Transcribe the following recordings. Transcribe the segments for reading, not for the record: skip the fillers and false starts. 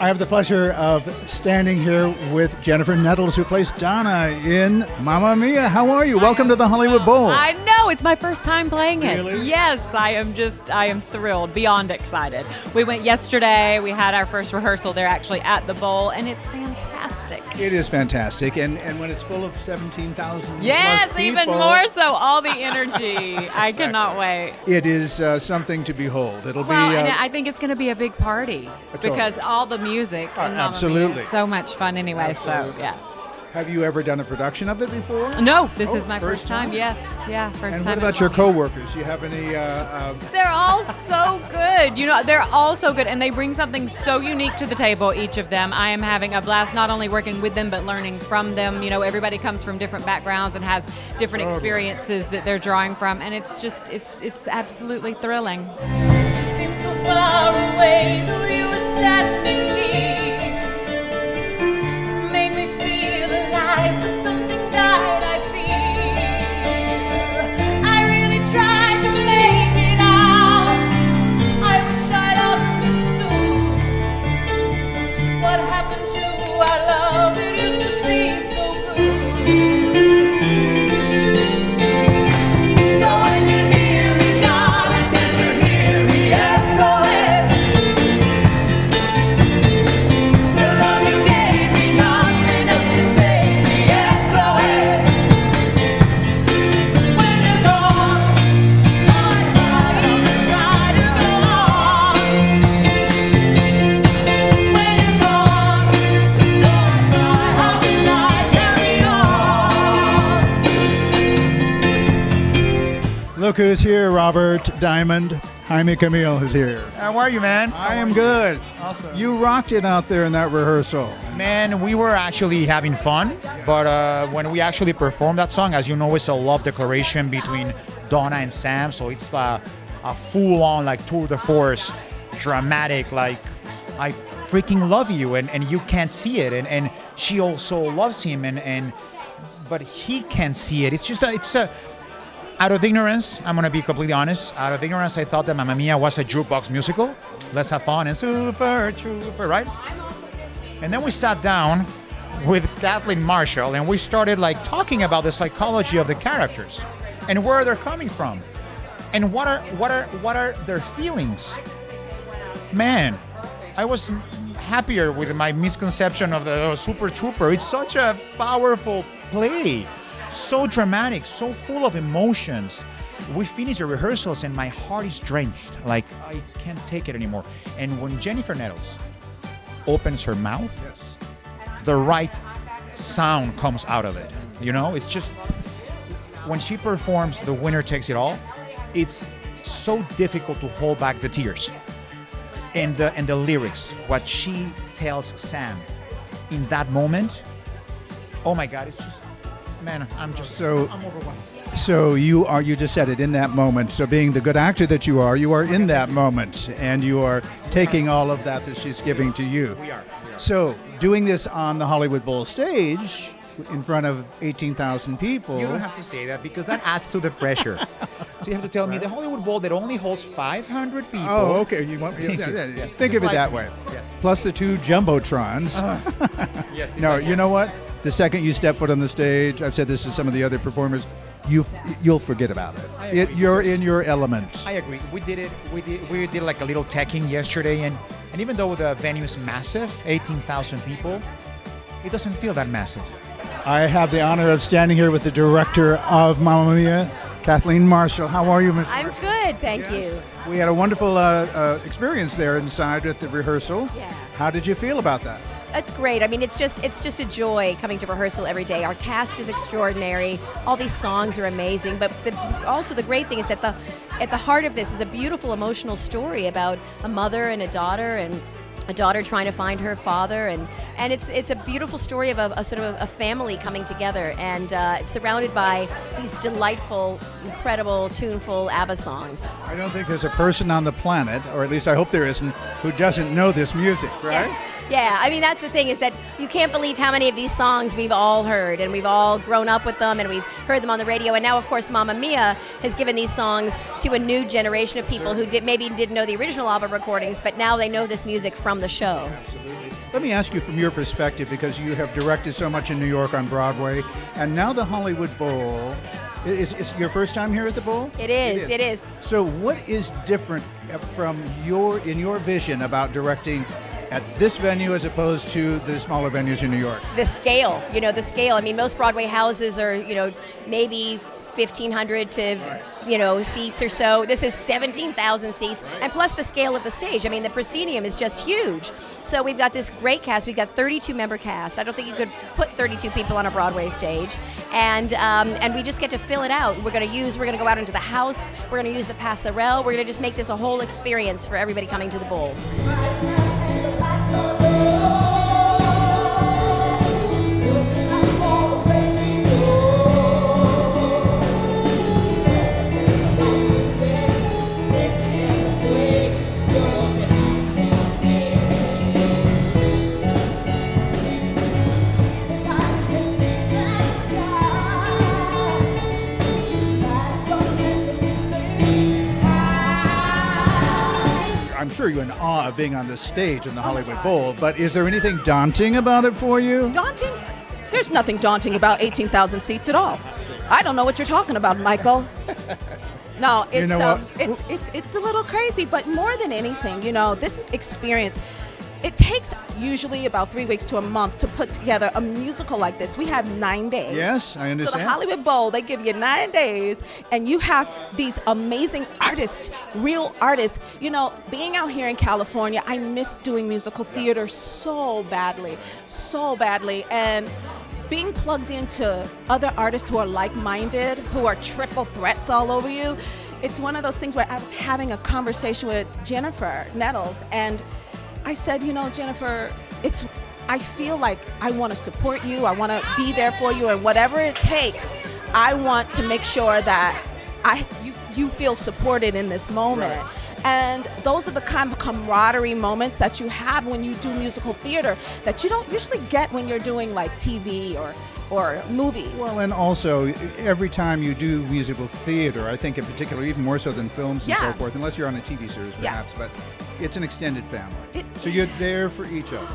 I have the pleasure of standing here with Jennifer Nettles, who plays Donna in Mamma Mia. How are you? Welcome to the Hollywood Bowl. I know, it's my first time playing it. Really? Yes, I am thrilled, beyond excited. We went yesterday, we had our first rehearsal there actually at the Bowl, and it's fantastic. It is fantastic, and when it's full of 17,000 Yes, plus even people, more so, all the energy. I cannot wait. it is something to behold. It'll Well, be... and I think it's going to be a big party because all the music in Mamma Mia absolutely. is so much fun anyway, so yeah. Have you ever done a production of it before? No, this is my first first time. Yes, yeah, first And time. what about your coworkers? Do you have any... They're all so good. You know, they're all so good, and they bring something so unique to the table, each of them. I am having a blast not only working with them, but learning from them. You know, everybody comes from different backgrounds and has different experiences that they're drawing from, and it's just, it's absolutely thrilling. You seem so far away, though you were standing near. Made me feel alive, but something died, I fear. I really tried to make it out. I wish I'd understood what happened to our love. It used to be so good. So when you hear me, darling, can you hear me? SOS. The love you gave me, nothing else can save me. SOS. When you're gone, I try to go on. When you're gone, no, I try, how can I carry on? Look who's here, Robert Diamond. Jaime Camil who's here. How are you, man? I am good. Awesome. You rocked it out there in that rehearsal. Man, we were actually having fun, but when we actually performed that song, as you know, it's a love declaration between Donna and Sam, so it's a full-on, like, tour de force, dramatic, like, I freaking love you, and you can't see it, and she also loves him, but he can't see it. It's just, out of ignorance, I'm gonna be completely honest. Out of ignorance, I thought that Mamma Mia was a jukebox musical. Let's have fun and super trooper, right? And then we sat down with Kathleen Marshall and we started like talking about the psychology of the characters and where they're coming from and what are their feelings. Man, I was happier with my misconception of the Super Trooper. It's such a powerful play. So dramatic, so full of emotions. We finished the rehearsals and my heart is drenched. Like, I can't take it anymore. And when Jennifer Nettles opens her mouth, the right sound comes out of it. You know, it's just, when she performs The Winner Takes It All, it's so difficult to hold back the tears. And the lyrics, what she tells Sam in that moment, oh my God, it's just, man, I'm overwhelmed. So you just said it, in that moment. So being the good actor that you are in that moment, and you are taking all of that she's giving to you. We are. So doing this on the Hollywood Bowl stage in front of 18,000 people. You don't have to say that because that adds to the pressure. So you have to tell me the Hollywood Bowl that only holds 500 people. Oh, okay. You want Yes. think of it that way. Yes. Plus the 2 jumbotrons. Yes. No, exactly. you know what? The second you step foot on the stage, I've said this to some of the other performers, you'll forget about I it. agree. You're in your element. I agree. We did like a little teching yesterday, and even though the venue is massive, 18,000 people, it doesn't feel that massive. I have the honor of standing here with the director of Mamma Mia, Kathleen Marshall. How are you, Ms. I'm good, thank you. We had a wonderful experience there inside at the rehearsal. Yeah. How did you feel about that? It's great. I mean, it's just a joy coming to rehearsal every day. Our cast is extraordinary. All these songs are amazing. But also the great thing is that at the heart of this is a beautiful emotional story about a mother and a daughter, and a daughter trying to find her father, and it's a beautiful story of a sort of a family coming together, and surrounded by these delightful, incredible, tuneful ABBA songs. I don't think there's a person on the planet, or at least I hope there isn't, who doesn't know this music, right? Yeah, I mean, that's the thing, is that you can't believe how many of these songs we've all heard, and we've all grown up with them, and we've heard them on the radio, and now, of course, Mamma Mia has given these songs to a new generation of people who maybe didn't know the original ABBA recordings, but now they know this music from from the show. Absolutely. Let me ask you from your perspective, because you have directed so much in New York on Broadway, and now the Hollywood Bowl. Is your first time here at the Bowl? It is. So what is different from in your vision about directing at this venue as opposed to the smaller venues in New York? The scale, the scale. I mean, most Broadway houses are, maybe 1,500 to, seats or so. This is 17,000 seats, and plus the scale of the stage. I mean, the proscenium is just huge. So we've got this great cast. We've got 32-member cast. I don't think you could put 32 people on a Broadway stage, and we just get to fill it out. We're going to go out into the house. We're going to use the passerelle. We're going to just make this a whole experience for everybody coming to the Bowl. I'm sure you're in awe of being on the stage in the Hollywood Bowl, but is there anything daunting about it for you? Daunting? There's nothing daunting about 18,000 seats at all. I don't know what you're talking about, Michael. No, it's it's a little crazy, but more than anything, this experience, it takes usually about 3 weeks to a month to put together a musical like this. We have 9 days. Yes, I understand. So the Hollywood Bowl, they give you 9 days, and you have these amazing artists, real artists. Being out here in California, I miss doing musical theater so badly. And being plugged into other artists who are like-minded, who are triple threats all over you, it's one of those things where I was having a conversation with Jennifer Nettles, and I said, Jennifer, I feel like I want to support you. I want to be there for you, and whatever it takes, I want to make sure that you feel supported in this moment. Right. And those are the kind of camaraderie moments that you have when you do musical theater that you don't usually get when you're doing like TV or movies. Well, and also every time you do musical theater, I think in particular, even more so than films and so forth, unless you're on a TV series perhaps, but it's an extended family. So you're there for each other.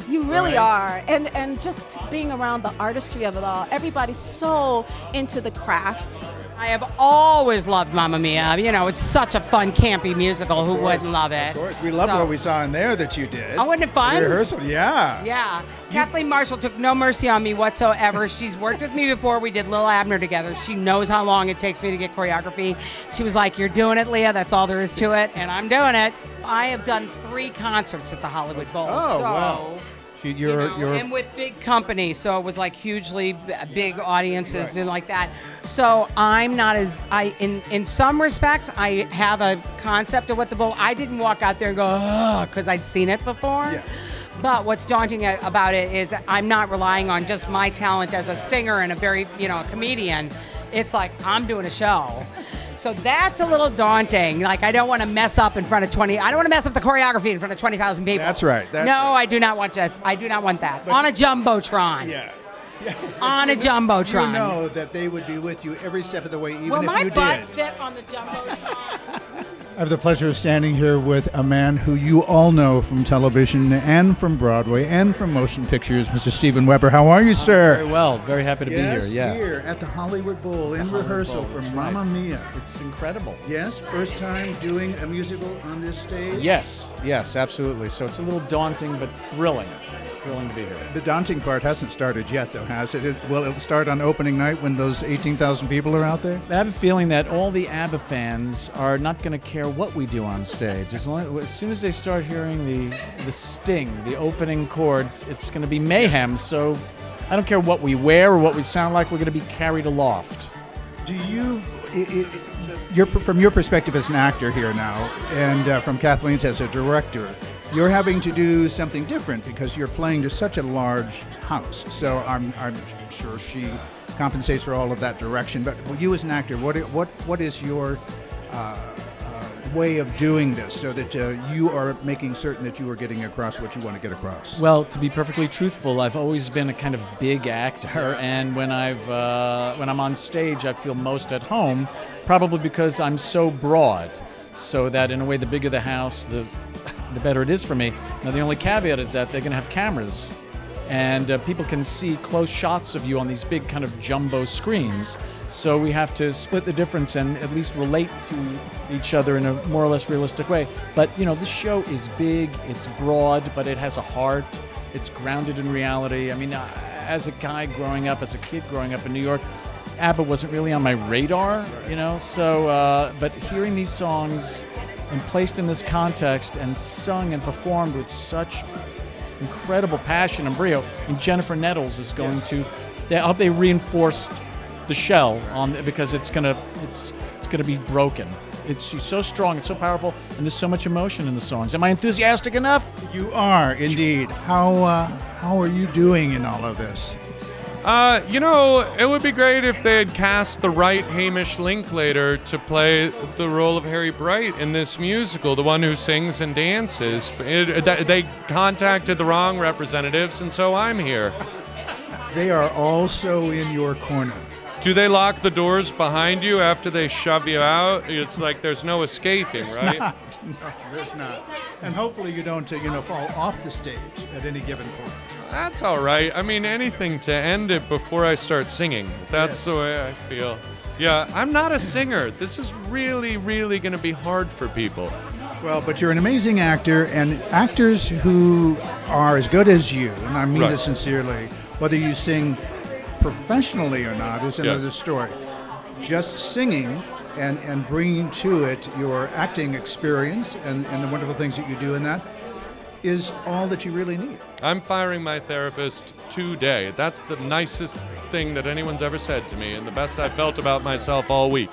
You really are. And just being around the artistry of it all, everybody's so into the crafts. I have always loved Mamma Mia. It's such a fun, campy musical. Who wouldn't love it? Of course. We loved what we saw in there that you did. Oh, wasn't it fun? Rehearsal, yeah. Yeah. Kathleen Marshall took no mercy on me whatsoever. She's worked with me before. We did Lil Abner together. She knows how long it takes me to get choreography. She was like, "You're doing it, Lea. That's all there is to it." And I'm doing it. I have done 3 concerts at the Hollywood Bowl. Oh, wow. And with big company, so it was like hugely big audiences and like that. So I'm not in some respects, I have a concept of what the Bowl. I didn't walk out there and go, "Ugh," because I'd seen it before. Yeah. But what's daunting about it is I'm not relying on just my talent as a singer and a very, comedian. It's like I'm doing a show. So that's a little daunting. Like, I don't want to mess up in front of I don't want to mess up the choreography in front of 20,000 people. That's right. I do not want to. I do not want that. On a Jumbotron. Yeah. On a Jumbotron. You know that they would be with you every step of the way, even Will if my you did. butt fit on the Jumbotron? I have the pleasure of standing here with a man who you all know from television and from Broadway and from motion pictures, Mr. Steven Weber. How are you, sir? Very well. Very happy to be here. Yeah. Here at the Hollywood Bowl in rehearsal for Mamma Mia. It's incredible. Yes, first time doing a musical on this stage? Yes, absolutely. So it's a little daunting, but thrilling. Thrilling to be here. The daunting part hasn't started yet, though, has it? Will it start on opening night when those 18,000 people are out there? I have a feeling that all the ABBA fans are not going to care what we do on stage. As soon as they start hearing the sting, the opening chords, it's going to be mayhem. So I don't care what we wear or what we sound like. We're going to be carried aloft. Do you... from your perspective as an actor here now, and from Kathleen's as a director, you're having to do something different because you're playing to such a large house. So I'm sure she compensates for all of that direction. But you as an actor, what is your way of doing this so that you are making certain that you are getting across what you want to get across? Well, to be perfectly truthful, I've always been a kind of big actor, and when I'm on stage, I feel most at home, probably because I'm so broad. So that in a way, the bigger the house, the the better it is for me. Now, the only caveat is that they're going to have cameras, and people can see close shots of you on these big kind of jumbo screens. So we have to split the difference and at least relate to each other in a more or less realistic way. But, this show is big, it's broad, but it has a heart. It's grounded in reality. I mean, as a guy growing up, as a kid growing up in New York, ABBA wasn't really on my radar, so, but hearing these songs and placed in this context and sung and performed with such incredible passion and brio, and Jennifer Nettles is going to, I hope they reinforced the shell because it's gonna be broken. She's so strong, it's so powerful, and there's so much emotion in the songs. Am I enthusiastic enough? You are indeed. How are you doing in all of this? It would be great if they had cast the right Hamish Linklater to play the role of Harry Bright in this musical, the one who sings and dances. They contacted the wrong representatives, and so I'm here. They are also in your corner. Do they lock the doors behind you after they shove you out? It's like there's no escaping, right? No, there's not. And hopefully you don't, fall off the stage at any given point. That's all right. I mean, anything to end it before I start singing. That's the way I feel. Yeah, I'm not a singer. This is really, really going to be hard for people. Well, but you're an amazing actor, and actors who are as good as you, and I mean this sincerely, whether you sing professionally or not is another story. Just singing and bringing to it your acting experience and the wonderful things that you do in that is all that you really need. I'm firing my therapist today. That's the nicest thing that anyone's ever said to me and the best I've felt about myself all week.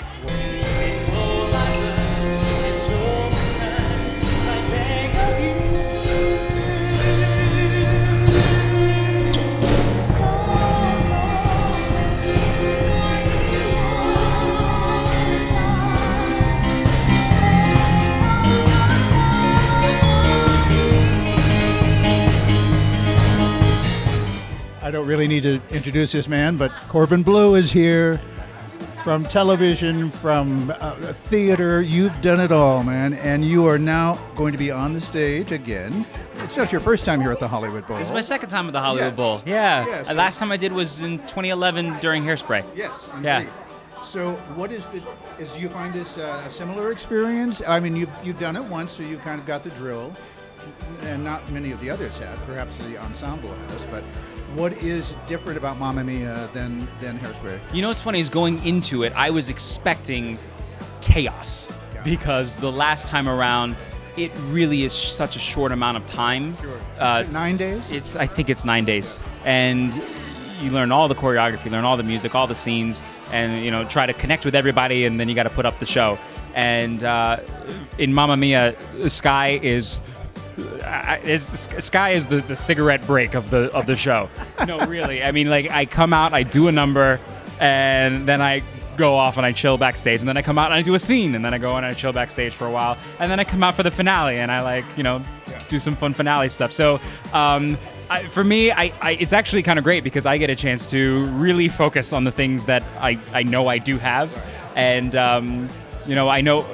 I don't really need to introduce this man, but Corbin Bleu is here from television, from theater. You've done it all, man, and you are now going to be on the stage again. It's not your first time here at the Hollywood Bowl. This is my second time at the Hollywood Bowl. Yeah. Yes. Last time I did was in 2011 during Hairspray. Yes, indeed. Yeah. So what is do you find this a similar experience? I mean, you've done it once, so you kind of got the drill, and not many of the others have. Perhaps the ensemble has, but what is different about Mamma Mia than Hairspray? You know what's funny is going into it, I was expecting chaos because the last time around, it really is such a short amount of time. Sure. 9 days? I think it's 9 days, and you learn all the choreography, learn all the music, all the scenes, and try to connect with everybody, and then you got to put up the show. And in Mamma Mia, Sky is the cigarette break of the show. No, really. I mean, like, I come out, I do a number, and then I go off and I chill backstage, and then I come out and I do a scene, and then I go and I chill backstage for a while, and then I come out for the finale, and I do some fun finale stuff. So for me, it's actually kind of great because I get a chance to really focus on the things that I know I do have, and I know,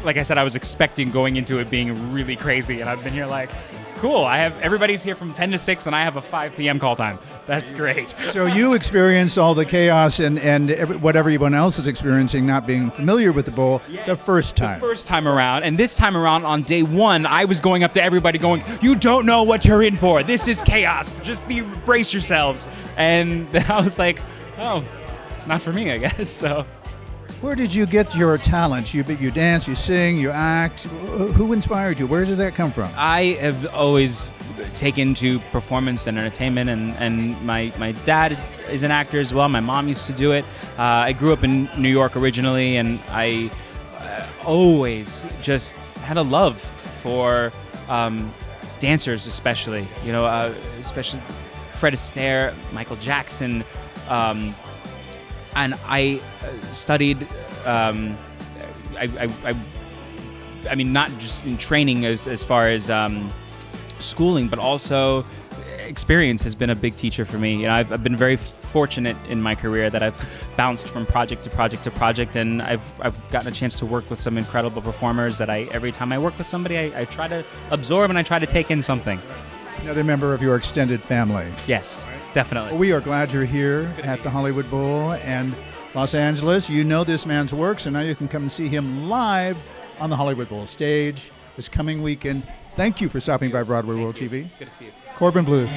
like I said, I was expecting going into it being really crazy, and I've been here like, cool, everybody's here from 10 to 6, and I have a 5 p.m. call time. That's great. So you experienced all the chaos and what everyone else is experiencing, not being familiar with the bowl, the first time. The first time around, and this time around on day one, I was going up to everybody going, you don't know what you're in for. This is chaos. Just brace yourselves. And then I was like, oh, not for me, I guess, so. Where did you get your talent? You dance, you sing, you act. Who inspired you? Where did that come from? I have always taken to performance and entertainment, and my dad is an actor as well. My mom used to do it. I grew up in New York originally, and I always just had a love for dancers, especially. Especially Fred Astaire, Michael Jackson. And I studied, I mean, not just in training as far as schooling, but also experience has been a big teacher for me. I've been very fortunate in my career that I've bounced from project to project to project, and I've gotten a chance to work with some incredible performers that every time I work with somebody, I try to absorb and I try to take in something. Another member of your extended family. Yes, definitely. We are glad you're here at the Hollywood Bowl and Los Angeles. You know this man's work, so now you can come and see him live on the Hollywood Bowl stage this coming weekend. Thank you for stopping by BroadwayWorld TV. Good to see you. Corbin Bleu.